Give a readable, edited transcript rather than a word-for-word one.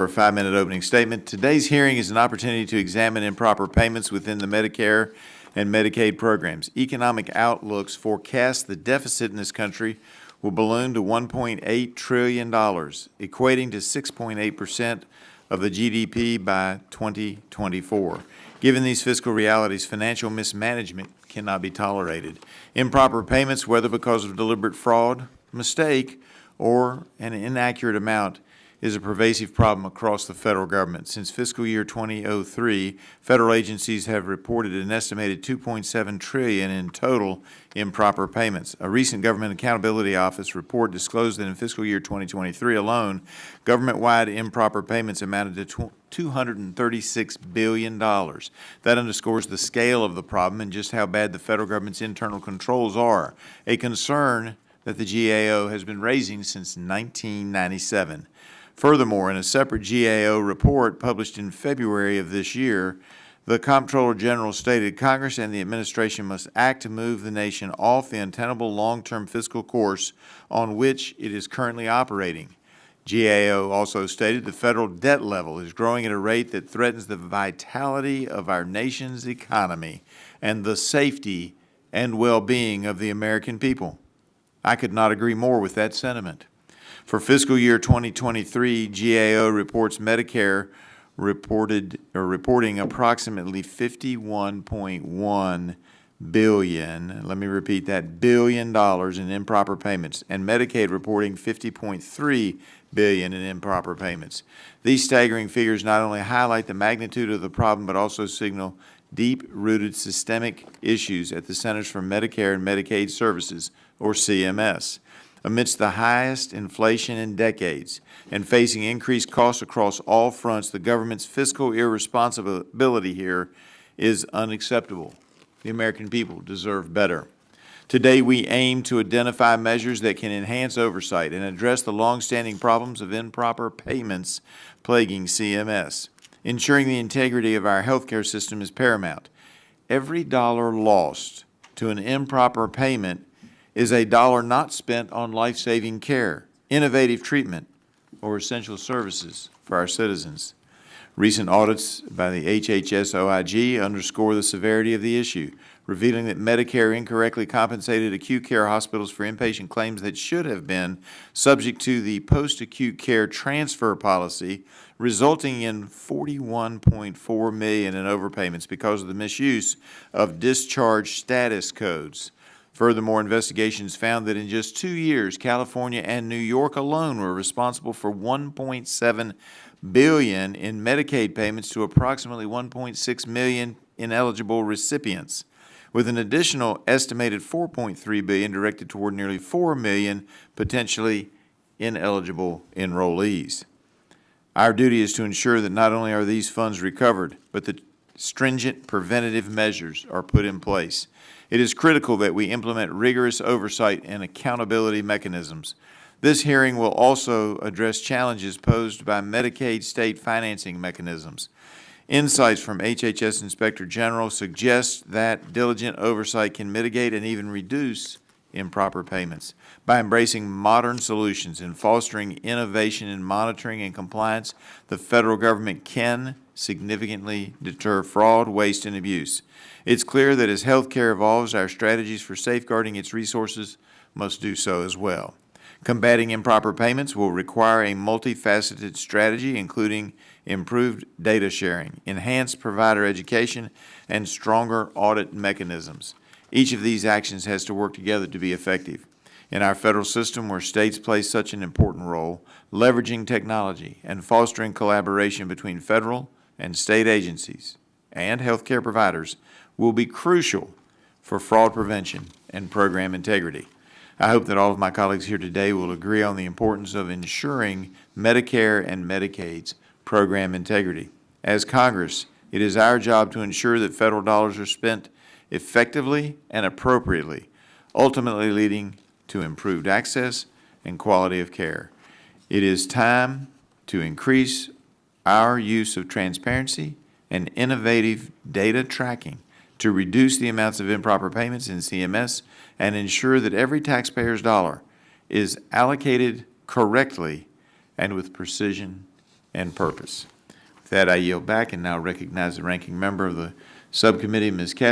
For a 5-minute opening statement, today's hearing is an opportunity to examine improper payments within the Medicare and Medicaid programs. Economic outlooks forecast the deficit in this country will balloon to $1.8 trillion, equating to 6.8% of the GDP by 2024. Given these fiscal realities, financial mismanagement cannot be tolerated. Improper payments, whether because of deliberate fraud, mistake, or an inaccurate amount, is a pervasive problem across the federal government. Since fiscal year 2003, federal agencies have reported an estimated $2.7 trillion in total improper payments. A recent Government Accountability Office report disclosed that in fiscal year 2023 alone, government-wide improper payments amounted to $236 billion. That underscores the scale of the problem and just how bad the federal government's internal controls are, a concern that the GAO has been raising since 1997. Furthermore, in a separate GAO report published in February of this year, the Comptroller General stated Congress and the administration must act to move the nation off the untenable long-term fiscal course on which it is currently operating. GAO also stated the federal debt level is growing at a rate that threatens the vitality of our nation's economy and the safety and well-being of the American people. I could not agree more with that sentiment. For fiscal year 2023, GAO reports Medicare reporting approximately $51.1 billion, let me repeat that, $billion in improper payments, and Medicaid reporting $50.3 billion in improper payments. These staggering figures not only highlight the magnitude of the problem, but also signal deep-rooted systemic issues at the Centers for Medicare and Medicaid Services, or CMS. Amidst the highest inflation in decades and facing increased costs across all fronts, the government's fiscal irresponsibility here is unacceptable. The American people deserve better. Today, we aim to identify measures that can enhance oversight and address the long-standing problems of improper payments plaguing CMS. Ensuring the integrity of our healthcare system is paramount. Every dollar lost to an improper payment is a dollar not spent on life-saving care, innovative treatment, or essential services for our citizens. Recent audits by the HHS OIG underscore the severity of the issue, revealing that Medicare incorrectly compensated acute care hospitals for inpatient claims that should have been subject to the post-acute care transfer policy, resulting in $41.4 million in overpayments because of the misuse of discharge status codes. Furthermore, investigations found that in just 2 years, California and New York alone were responsible for $1.7 billion in Medicaid payments to approximately 1.6 million ineligible recipients, with an additional estimated $4.3 billion directed toward nearly 4 million potentially ineligible enrollees. Our duty is to ensure that not only are these funds recovered, but that stringent preventative measures are put in place. It is critical that we implement rigorous oversight and accountability mechanisms. This hearing will also address challenges posed by Medicaid state financing mechanisms. Insights from HHS Inspector General suggest that diligent oversight can mitigate and even reduce improper payments. By embracing modern solutions and fostering innovation in monitoring and compliance, the federal government can significantly deter fraud, waste, and abuse. It's clear that as healthcare evolves, our strategies for safeguarding its resources must do so as well. Combating improper payments will require a multifaceted strategy, including improved data sharing, enhanced provider education, and stronger audit mechanisms. Each of these actions has to work together to be effective. In our federal system, where states play such an important role, leveraging technology and fostering collaboration between federal and state agencies and healthcare providers will be crucial for fraud prevention and program integrity. I hope that all of my colleagues here today will agree on the importance of ensuring Medicare and Medicaid's program integrity. As Congress, it is our job to ensure that federal dollars are spent effectively and appropriately, ultimately leading to improved access and quality of care. It is time to increase our use of transparency and innovative data tracking to reduce the amounts of improper payments in CMS and ensure that every taxpayer's dollar is allocated correctly and with precision and purpose. With that, I yield back and now recognize the ranking member of the subcommittee, Ms. Cathy.